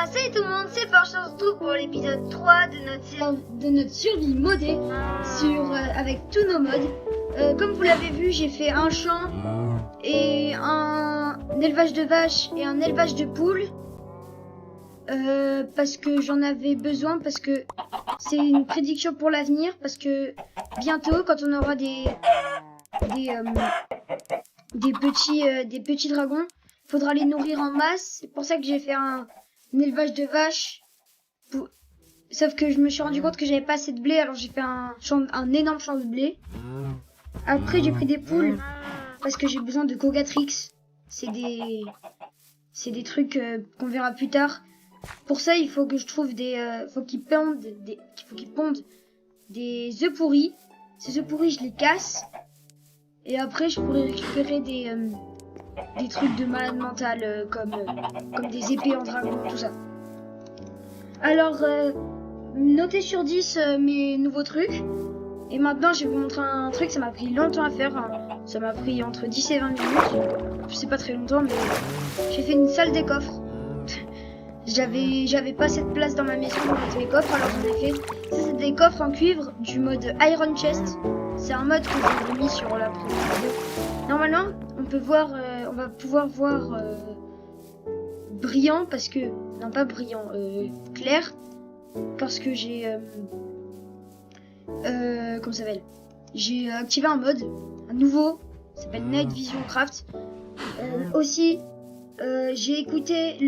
Salut tout le monde, c'est Forge, on se retrouve pour l'épisode 3 de notre survie modée avec tous nos mods. Comme vous l'avez vu, j'ai fait un champ et un élevage de vaches et un élevage de poules. Parce que j'en avais besoin, parce que c'est une prédiction pour l'avenir, parce que bientôt, quand on aura des petits dragons, faudra les nourrir en masse. C'est pour ça que j'ai fait un élevage de vaches. Sauf que je me suis rendu compte que j'avais pas assez de blé, alors j'ai fait un énorme champ de blé. Après j'ai pris des poules parce que j'ai besoin de Cogatrix. C'est des trucs qu'on verra plus tard. Pour ça il faut que je trouve faut qu'ils pondent des œufs pourris. Ces œufs pourris je les casse. Et après je pourrais récupérer des trucs de malade mental comme des épées en dragon, tout ça. Alors notez sur 10 mes nouveaux trucs. Et maintenant je vais vous montrer un truc, ça m'a pris longtemps à faire, hein. Ça m'a pris entre 10 et 20 minutes. Je sais pas très longtemps, mais j'ai fait une salle des coffres. J'avais pas cette place dans ma maison pour mettre mes coffres, alors j'en ai fait. Ça c'est des coffres en cuivre du mode Iron Chest. C'est un mode que je vous ai mis sur la première vidéo. Normalement on va pouvoir voir brillant parce que... Non pas brillant, clair. Parce que j'ai... comment ça s'appelle? J'ai activé un mode, un nouveau, ça s'appelle Night Vision Craft. Aussi, j'ai écouté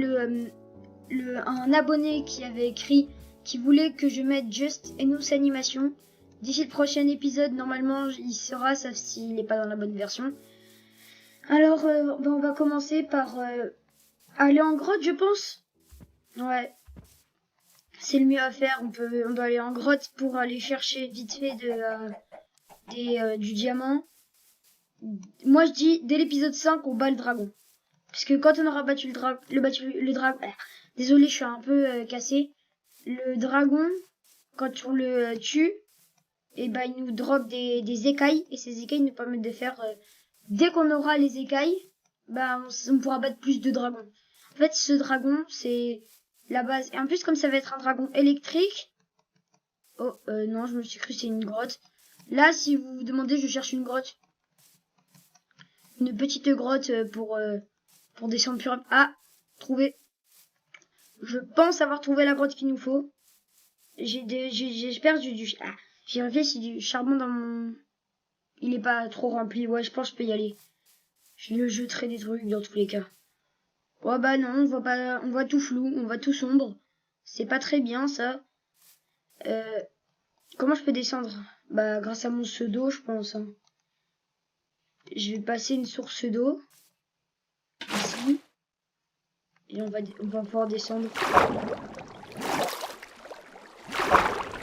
un abonné qui avait écrit, qui voulait que je mette Just Enough Animation. D'ici le prochain épisode, normalement, il sera, sauf s'il n'est pas dans la bonne version. Alors, on va commencer par aller en grotte, je pense. Ouais. C'est le mieux à faire. On doit aller en grotte pour aller chercher vite fait du diamant. Moi, je dis, dès l'épisode 5, on bat le dragon. Parce que quand on aura battu le dragon... Désolé, je suis un peu cassé. Le dragon, quand on le tue, et ben il nous drop des écailles. Et ces écailles nous permettent de faire... dès qu'on aura les écailles, on pourra battre plus de dragons. En fait, ce dragon, c'est la base. Et en plus, comme ça va être un dragon électrique... Oh, non, je me suis cru c'est une grotte. Là, si vous vous demandez, je cherche une grotte. Une petite grotte pour descendre plus rapide. Ah, trouvé. Je pense avoir trouvé la grotte qu'il nous faut. J'espère j'ai réfléchi du charbon dans mon... Il est pas trop rempli. Ouais, je pense que je peux y aller. Je le jeterai des trucs dans tous les cas. Ouais, bah non, on voit tout flou, on voit tout sombre. C'est pas très bien, ça. Comment je peux descendre? Bah, grâce à mon pseudo, je pense. Hein. Je vais passer une source d'eau. Ici. Et on va pouvoir descendre.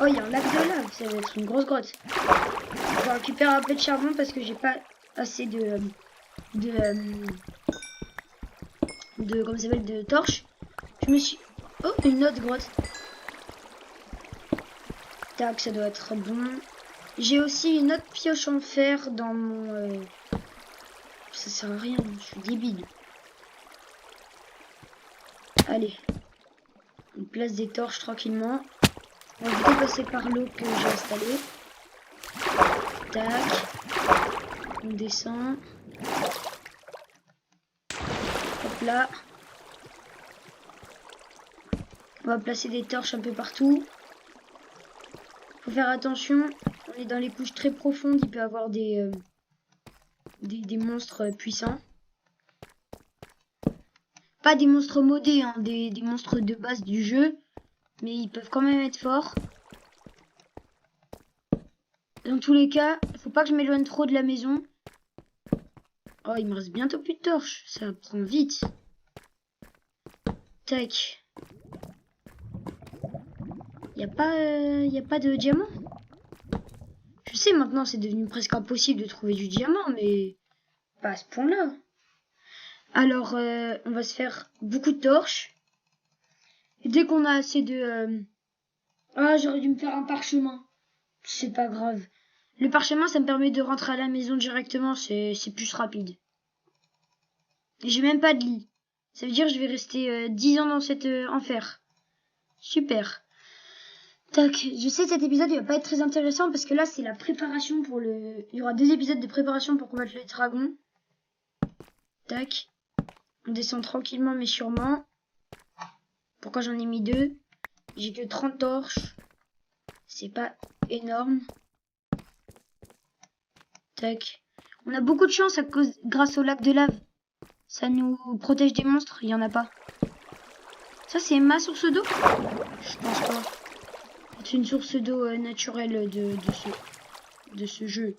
Oh, il y a un lac de lave, ça va être une grosse grotte. Je vais récupérer un peu de charbon parce que j'ai pas assez comment ça s'appelle, de torches. Je me suis... Oh, une autre grotte. Tac, ça doit être bon. J'ai aussi une autre pioche en fer dans mon... Ça sert à rien, je suis débile. Allez. On place des torches tranquillement. On va vite passer par l'eau que j'ai installée. Tac. On descend. Hop là. On va placer des torches un peu partout. Faut faire attention. On est dans les couches très profondes. Il peut y avoir des monstres puissants. Pas des monstres modés, hein, des monstres de base du jeu. Mais ils peuvent quand même être forts. Dans tous les cas, faut pas que je m'éloigne trop de la maison. Oh, il me reste bientôt plus de torches. Ça prend vite. Tac. Y a pas de diamant? Je sais, maintenant, c'est devenu presque impossible de trouver du diamant, mais pas à ce point-là. Alors, on va se faire beaucoup de torches. Et dès qu'on a assez de... Ah, j'aurais dû me faire un parchemin. C'est pas grave. Le parchemin, ça me permet de rentrer à la maison directement. C'est plus rapide. Et j'ai même pas de lit. Ça veut dire que je vais rester 10 ans dans cet enfer. Super. Tac, je sais cet épisode il va pas être très intéressant parce que là c'est la préparation pour le... Il y aura 2 épisodes de préparation pour combattre les dragons. Tac. On descend tranquillement mais sûrement. Pourquoi j'en ai mis 2? J'ai que 30 torches. C'est pas énorme. Tac. On a beaucoup de chance grâce au lac de lave. Ça nous protège des monstres, il y en a pas. Ça c'est ma source d'eau? Je pense pas. C'est une source d'eau naturelle de ce jeu.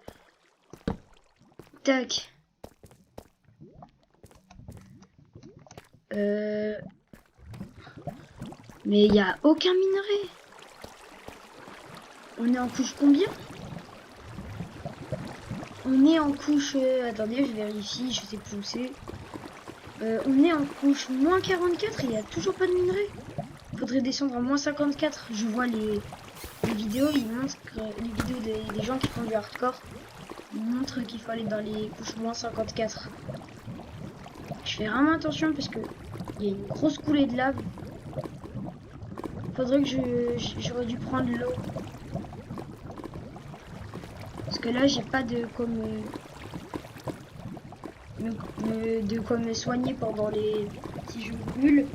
Tac. Mais il n'y a aucun minerai. On est en couche combien? On est en couche... attendez, je vérifie, je sais plus où c'est. On est en couche moins 44 et il n'y a toujours pas de minerai. Faudrait descendre à moins 54. Je vois les vidéos, ils montrent les vidéos des gens qui font du hardcore. Ils montrent qu'il faut aller dans les couches moins 54. Je fais vraiment attention parce que il y a une grosse coulée de lave. Faudrait que j'aurais dû prendre l'eau. Parce que là j'ai pas de me soigner pendant les... Si je brûle.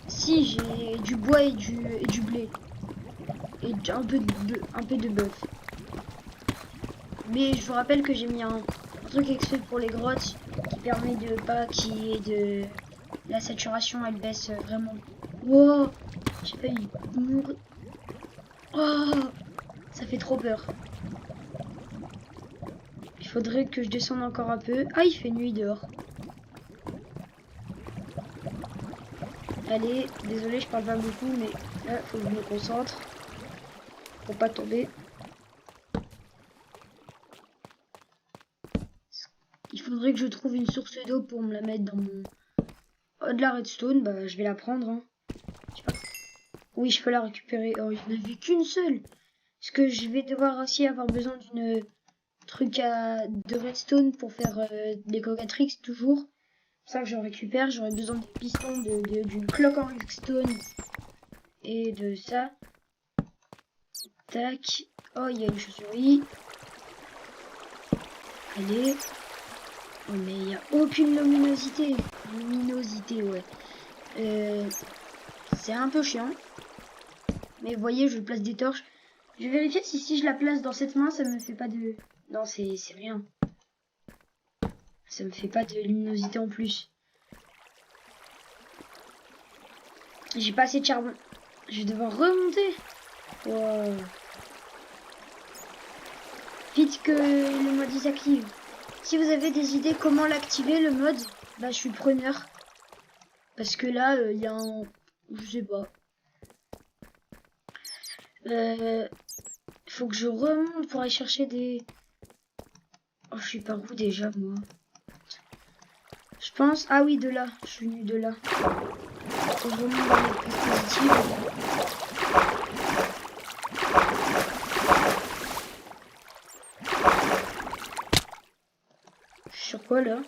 Si j'ai du bois et du blé. Et un peu de bœuf. Mais je vous rappelle que j'ai mis un truc exprès pour les grottes qui permet de pas qu'il y ait de... La saturation elle baisse vraiment. Wow, j'ai failli mourir. Oh, ça fait trop peur. Il faudrait que je descende encore un peu. Ah, il fait nuit dehors. Allez, désolé, je parle pas beaucoup, mais là, faut que je me concentre pour pas tomber. Il faudrait que je trouve une source d'eau pour me la mettre dans mon... Oh, de la redstone, bah je vais la prendre. Hein. Je sais pas. Oui, je peux la récupérer. Oh, il n'y en avait qu'une seule. Parce que je vais devoir aussi avoir besoin d'une truc de redstone pour faire des cocatrix toujours. C'est ça que j'en récupère. J'aurai besoin de pistons, d'une cloque en redstone et de ça. Tac. Oh, il y a une chauve-souris. Allez. Oh, mais il n'y a aucune luminosité. Luminosité, ouais. C'est un peu chiant. Mais vous voyez, je place des torches. Je vais vérifier si je la place dans cette main, ça me fait pas de... Non, c'est rien. Ça me fait pas de luminosité en plus. J'ai pas assez de charbon. Je vais devoir remonter. Wow. Vite que le mode il s'active. Si vous avez des idées comment l'activer le mode, bah je suis preneur. Parce que là, il y a un... Je sais pas. Faut que je remonte pour aller chercher des... Oh, je suis par où déjà, moi? Je pense... Ah oui, de là. Je suis venu de là. Faut que je remonte dans les dispositifs. Je suis sur quoi, là?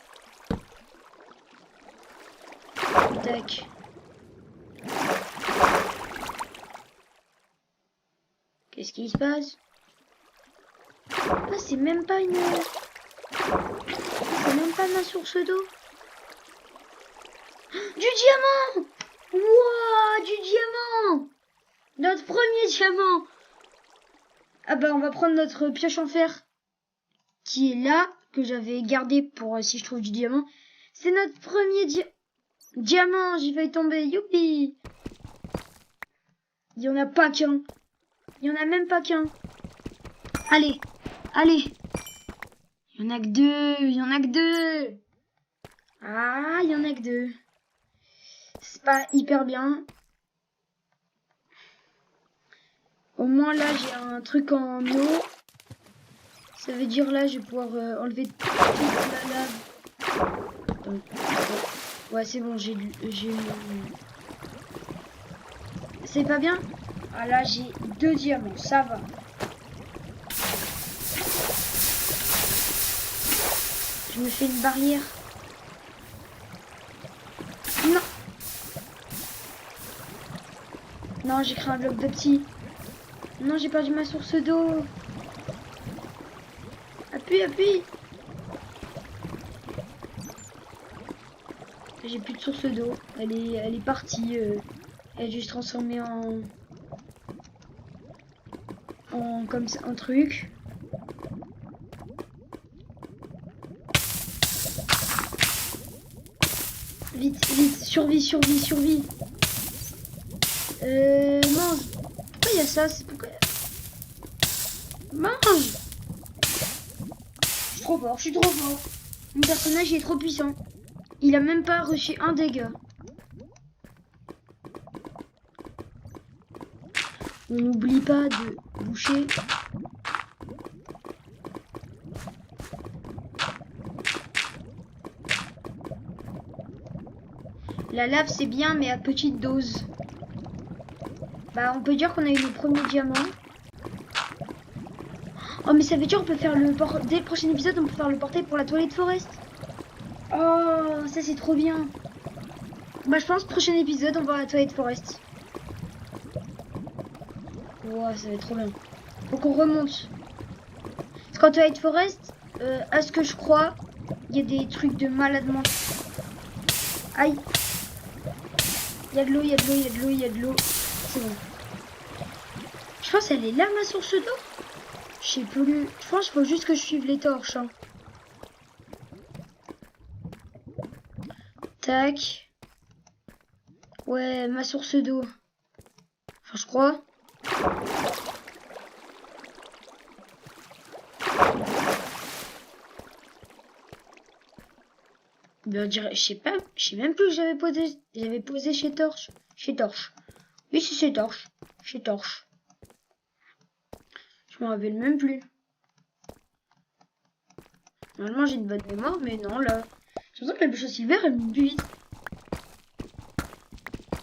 Tac. Qu'est-ce qui se passe? Ah, c'est même pas une... C'est même pas ma source d'eau. Du diamant! Wouah, du diamant! Notre premier diamant! Ah bah on va prendre notre pioche en fer qui est là, que j'avais gardé pour si je trouve du diamant. C'est notre premier diamant, j'ai failli tomber, youpi! Il y en a pas qu'un. Il y en a même pas qu'un. Allez, allez. Il y en a que deux, il y en a que deux. Ah, il y en a que deux. C'est pas hyper bien. Au moins là, j'ai un truc en eau. Ça veut dire là, je vais pouvoir enlever toute la lave. Donc, ouais, c'est bon, j'ai C'est pas bien? Ah là, j'ai 2 diamants, ça va. Je me fais une barrière. Non. Non, j'ai créé un bloc de petit. Non, j'ai perdu ma source d'eau. Appuie, appuie. J'ai plus de source d'eau. Elle est partie. Elle a dû se transformer en comme ça, un truc. Vite, vite, survie. Mange. Pourquoi il y a ça? C'est pourquoi... Mange. Je suis trop fort. Mon personnage est trop puissant. Il a même pas reçu un dégât. On n'oublie pas de boucher. La lave c'est bien mais à petite dose. Bah on peut dire qu'on a eu le premier diamant. Oh mais ça veut dire qu'on peut faire le dès le prochain épisode on peut faire le portail pour la toilette forest. Oh ça c'est trop bien. Bah je pense prochain épisode on va à la toilette forest. Wow, ça va être trop bien. Faut qu'on remonte. Parce qu'en toilette forest, à ce que je crois, il y a des trucs de malade mental. Aïe. Il y a de l'eau, C'est bon. Je pense qu'elle est là ma source d'eau. Je sais plus. Je pense qu'il faut juste que je suive les torches. Hein. Tac. Ouais, ma source d'eau. Enfin, je crois. Ben, je sais pas, je sais même plus que j'avais posé chez Torche. Oui, c'est chez Torche. Je me rappelle même plus. Normalement, j'ai une bonne mémoire, mais non, là. J'ai l'impression que la bûche au silver, elle mine plus vite.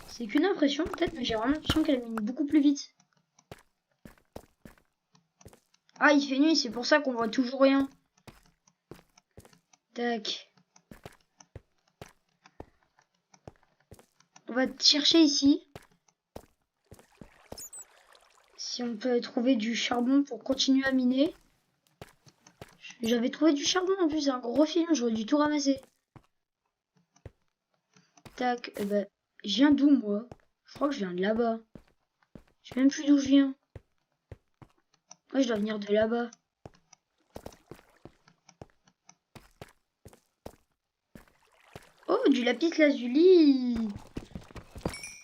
C'est qu'une impression, peut-être, mais j'ai vraiment l'impression qu'elle mine beaucoup plus vite. Ah, il fait nuit, c'est pour ça qu'on voit toujours rien. Tac. On va chercher ici. Si on peut trouver du charbon pour continuer à miner. J'avais trouvé du charbon en plus, c'est un gros film, j'aurais dû tout ramasser. Tac, ben, je viens d'où moi? Je crois que je viens de là-bas. Je sais même plus d'où je viens. Ouais, je dois venir de là-bas. Oh, du lapis lazuli.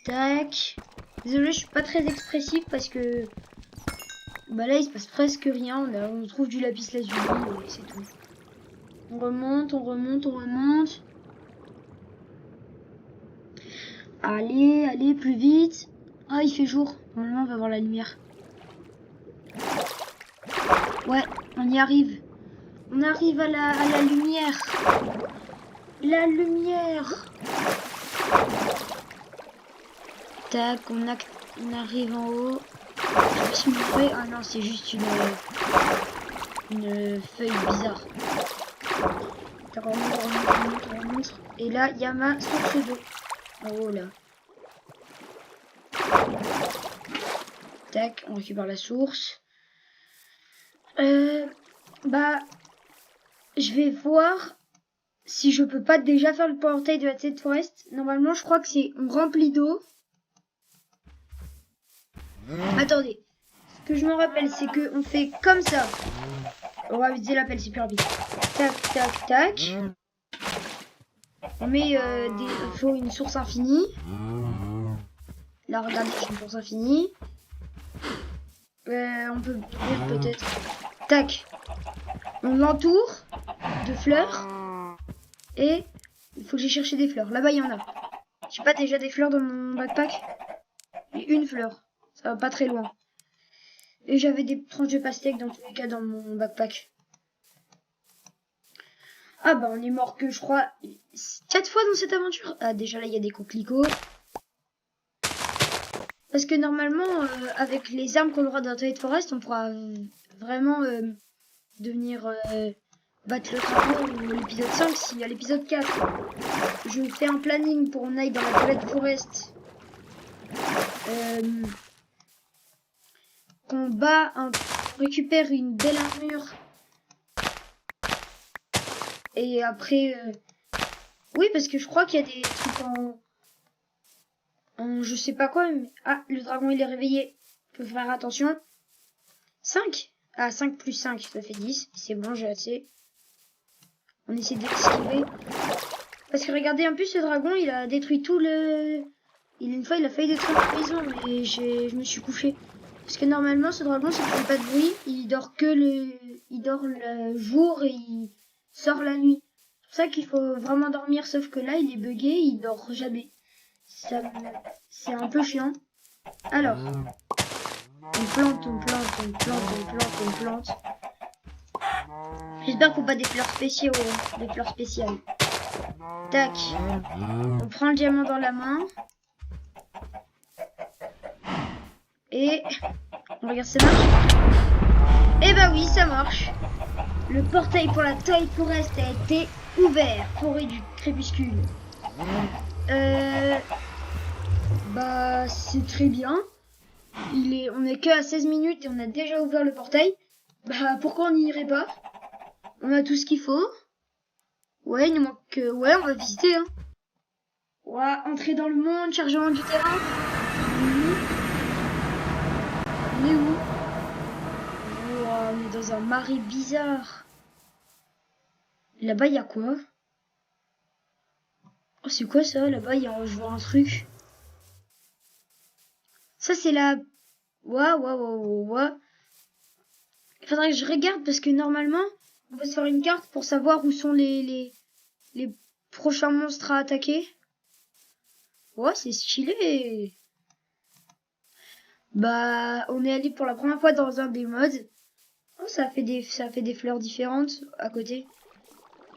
Tac. Désolé, je suis pas très expressif parce que bah là il se passe presque rien. On trouve du lapis lazuli et c'est tout. On remonte. Allez, plus vite. Ah, il fait jour. Normalement, on va voir la lumière. Ouais, on y arrive. On arrive à la lumière. La lumière. Tac, on arrive en haut. Je sais pas. Ah non, c'est juste une feuille bizarre. On remonte. Et là, il y a ma source d'eau. En haut là. Tac, on récupère la source. Bah, je vais voir si je peux pas déjà faire le portail de la Toilette Forest. Normalement, je crois que c'est on remplit d'eau. Attendez. Ce que je me rappelle, c'est que on fait comme ça. On va viser l'appel, c'est plus rapide. Tac. On met faut une source infinie. Là, regardez, j'ai une source infinie. On peut peut-être. Tac. On l'entoure de fleurs. Et il faut que j'aille chercher des fleurs. Là-bas, il y en a. J'ai pas déjà des fleurs dans mon backpack? Et une fleur. Ça va pas très loin. Et j'avais des tranches de pastèque dans tous les cas dans mon backpack. Ah bah on est mort que je crois 4 fois dans cette aventure. Ah déjà là il y a des coquelicots. Parce que normalement avec les armes qu'on aura dans Toilette Forest on pourra vraiment devenir battre le dragon ou l'épisode 5 si à l'épisode 4 je fais un planning pour qu'on aille dans la Toilette Forest qu'on récupère une belle armure. Et après, oui, parce que je crois qu'il y a des trucs en je sais pas quoi. Mais... Ah, le dragon il est réveillé. Faut faire attention. 5. Ah, 5 plus 5, ça fait 10. C'est bon, j'ai assez. On essaie d'esquiver. Parce que regardez un peu ce dragon, il a détruit tout le... Une fois, il a failli détruire la maison, mais je me suis couché. Parce que normalement, ce dragon, ça fait pas de bruit. Il dort il dort le jour et il sort la nuit. C'est pour ça qu'il faut vraiment dormir, sauf que là, il est bugué, il dort jamais. C'est un peu chiant. Alors, on plante. J'espère qu'il faut pas des fleurs spéciaux, des fleurs spéciales. Tac. On prend le diamant dans la main. Et on regarde ça marche. Eh bah oui, ça marche. Le portail pour la taille forest a été ouvert. Forêt du crépuscule. Bah c'est très bien. On est que à 16 minutes et on a déjà ouvert le portail. Bah pourquoi on n'y irait pas? On a tout ce qu'il faut. Ouais, il nous manque... Ouais, on va visiter, hein. Ouais, entrer dans le monde, chargement du terrain. On est où? Wow, on est dans un marais bizarre. Là-bas, il y a quoi? Oh, c'est quoi ça? Là-bas, je vois un truc. Ça, c'est la... Waouh. Il faudrait que je regarde parce que normalement, on va se faire une carte pour savoir où sont les prochains monstres à attaquer. Ouais, c'est stylé. Bah, on est allé pour la première fois dans un des modes. Oh, ça fait des fleurs différentes à côté.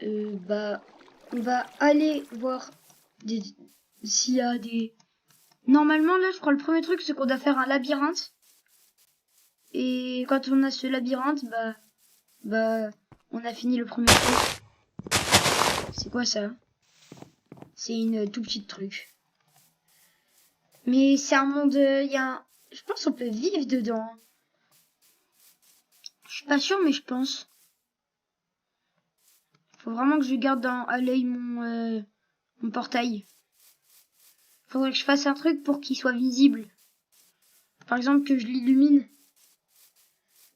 Bah, on va aller voir s'il y a des... Normalement, là, je crois le premier truc, c'est qu'on doit faire un labyrinthe. Et quand on a ce labyrinthe, bah, on a fini le premier truc. C'est quoi ça? C'est une tout petite truc. Mais c'est un monde, je pense qu'on peut vivre dedans. Je suis pas sûre, mais je pense. Faut vraiment que je garde à l'œil mon portail. Faudrait que je fasse un truc pour qu'il soit visible. Par exemple, que je l'illumine.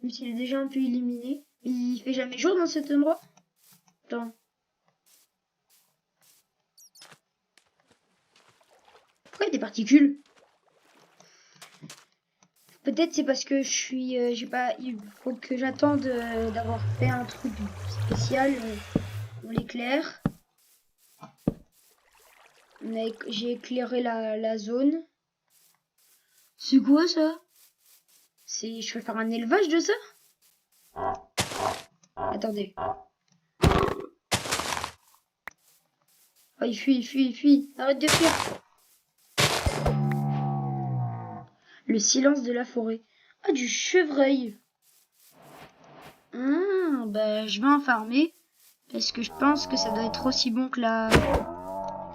Même s'il est déjà un peu illuminé. Il fait jamais jour dans cet endroit. Attends. Pourquoi il y a des particules? Peut-être c'est parce que j'ai pas... Il faut que j'attende d'avoir fait un truc spécial. On l'éclaire. J'ai éclairé la zone. C'est quoi ça? Je vais faire un élevage de ça? Attendez. Oh, il fuit. Arrête de fuir. Le silence de la forêt. Ah, du chevreuil. Bah, je vais en farmer. Parce que je pense que ça doit être aussi bon que la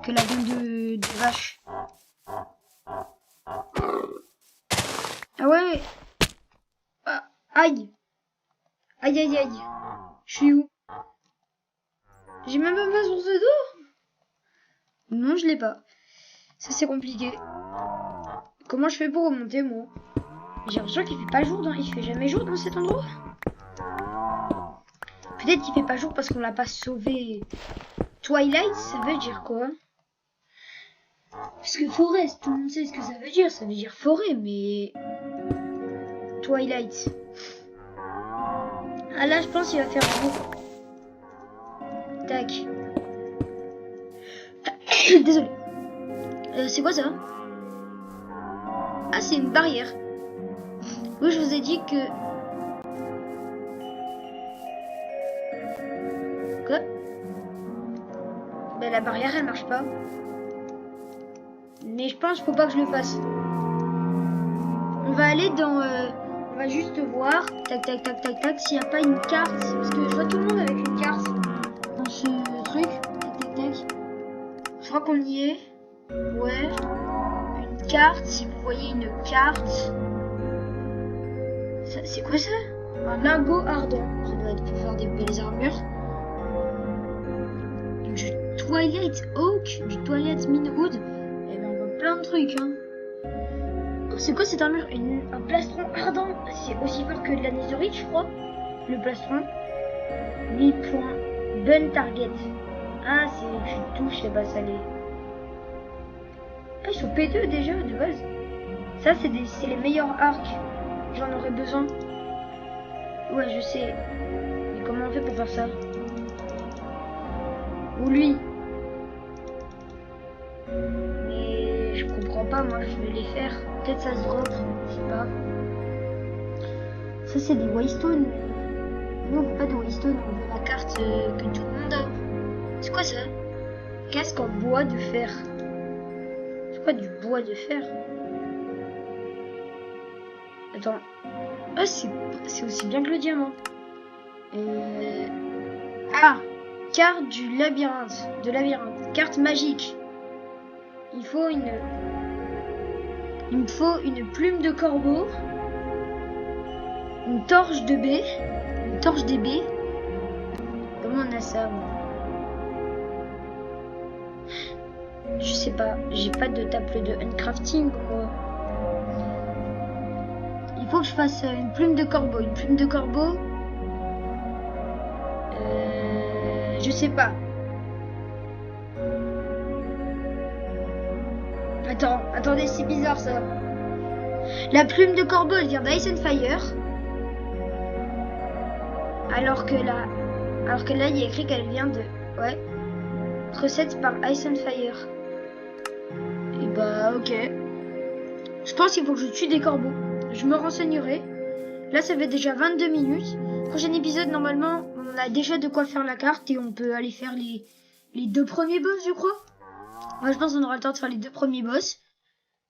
viande de vache. Ah ouais. Ah, aïe. Aïe. Je suis où? J'ai même pas ma source d'eau? Non, je l'ai pas. Ça, c'est compliqué. Comment je fais pour remonter, moi? J'ai l'impression qu'il fait pas jour il fait jamais jour dans cet endroit. Peut-être qu'il fait pas jour parce qu'on l'a pas sauvé. Twilight, ça veut dire quoi? Parce que forest, tout le monde sait ce que ça veut dire. Ça veut dire forêt, mais... Twilight. Ah là, je pense qu'il va faire jour. Tac. Désolé. C'est quoi ça? Ah, c'est une barrière. Oui, je vous ai dit que... Quoi? Ben, la barrière, elle marche pas. Mais je pense qu'il faut pas que je le fasse. On va aller dans... on va juste voir. Tac, s'il n'y a pas une carte. Parce que je vois tout le monde avec une carte. Dans ce truc. Tac. Je crois qu'on y est. Ouais. Une carte. Si vous voyez une carte, c'est quoi ça? Un lingot ardent. Ça doit être pour faire des belles armures. Du Twilight Oak, du Twilight Midwood. Et ben on voit plein de trucs. Hein. C'est quoi cette armure? Un plastron ardent. C'est aussi fort que de la netherite, je crois. Le plastron. 8 points. Bun target. Ah, c'est tu touches, et bah ça les. Ah, ils sont P2 déjà de base. Ça, c'est les meilleurs arcs. J'en aurais besoin. Ouais, je sais. Mais comment on fait pour faire ça? Ou lui? Mais je comprends pas, moi je vais les faire. Peut-être ça se drop, je sais pas. Ça, c'est des Waystone. Nous, on veut pas de Waystone, on veut la carte que tout le monde a. C'est quoi ça? Casque en bois de fer. C'est quoi du bois de fer? Attends. Ah, c'est aussi bien que le diamant. Ah, carte du labyrinthe. De labyrinthe. Carte magique. Il me faut une plume de corbeau. Une torche de baie. Une torche des baies. Comment on a ça, moi? Je sais pas. J'ai pas de table de uncrafting, moi. Il faut que je fasse une plume de corbeau. Une plume de corbeau. Je sais pas. Attendez, c'est bizarre ça. La plume de corbeau, elle vient d'Ice and Fire. Alors que là, il y a écrit qu'elle vient de... Ouais. Recette par Ice and Fire. Et bah, ok. Je pense qu'il faut que je tue des corbeaux. Je me renseignerai. Là, ça fait déjà 22 minutes. Prochain épisode, normalement, on a déjà de quoi faire la carte et on peut aller faire les 2 premiers boss, je crois. Moi, je pense qu'on aura le temps de faire les 2 premiers boss.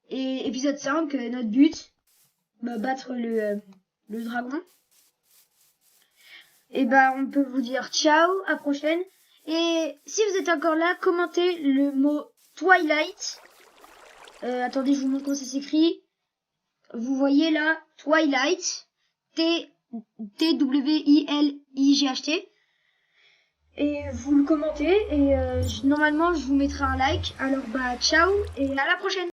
Et épisode 5, notre but, battre le dragon. Et bah, on peut vous dire ciao, à prochaine. Et si vous êtes encore là, commentez le mot Twilight. Attendez, je vous montre comment ça s'écrit. Vous voyez là, Twilight, T-W-I-L-I-G-H-T. Et vous le commentez et normalement je vous mettrai un like. Alors bah ciao et à la prochaine.